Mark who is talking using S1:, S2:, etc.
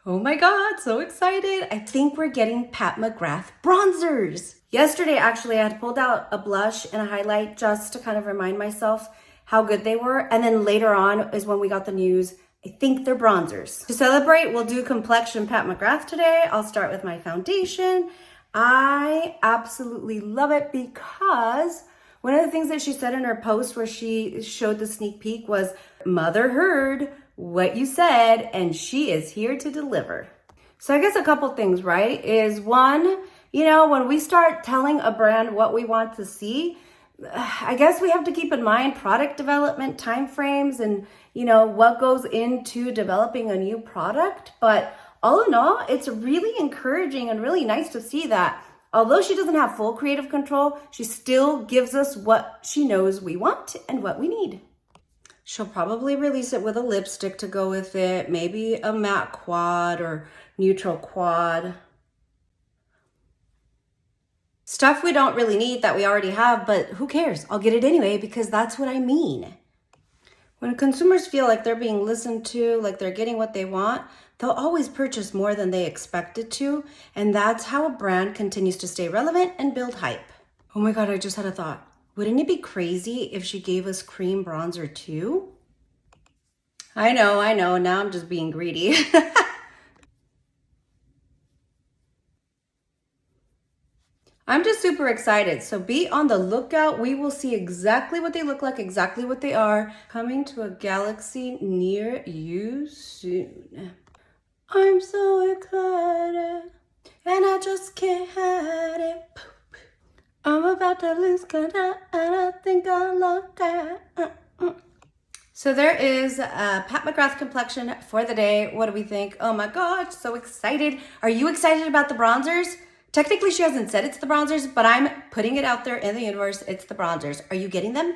S1: Oh my God, so excited. I think we're getting Pat McGrath bronzers. Yesterday, actually, I had pulled out a blush and a highlight just to kind of remind myself how good they were. And then later on is when we got the news, I think they're bronzers. To celebrate, we'll do complexion Pat McGrath today. I'll start with my foundation. I absolutely love it because one of the things that she said in her post where she showed the sneak peek was, Mother heard what you said, and she is here to deliver. So I guess a couple things, right? Is one, when we start telling a brand what we want to see, I guess we have to keep in mind product development timeframes and, what goes into developing a new product. But all in all, it's really encouraging and really nice to see that although she doesn't have full creative control, she still gives us what she knows we want and what we need. She'll probably release it with a lipstick to go with it, maybe a matte quad or neutral quad. Stuff we don't really need that we already have, but who cares? I'll get it anyway because that's what I mean. When consumers feel like they're being listened to, like they're getting what they want, they'll always purchase more than they expected to, and that's how a brand continues to stay relevant and build hype. Oh my God, I just had a thought. Wouldn't it be crazy if she gave us cream bronzer too? I know, now I'm just being greedy. I'm just super excited, so be on the lookout. We will see exactly what they look like, exactly what they are, coming to a galaxy near you soon. I'm so excited, and I just can't hide it. I'm about to lose control, and I think I love that. So there is a Pat McGrath complexion for the day. What do we think? Oh my gosh, so excited. Are you excited about the bronzers? Technically, she hasn't said it's the bronzers, but I'm putting it out there in the universe. It's the bronzers. Are you getting them?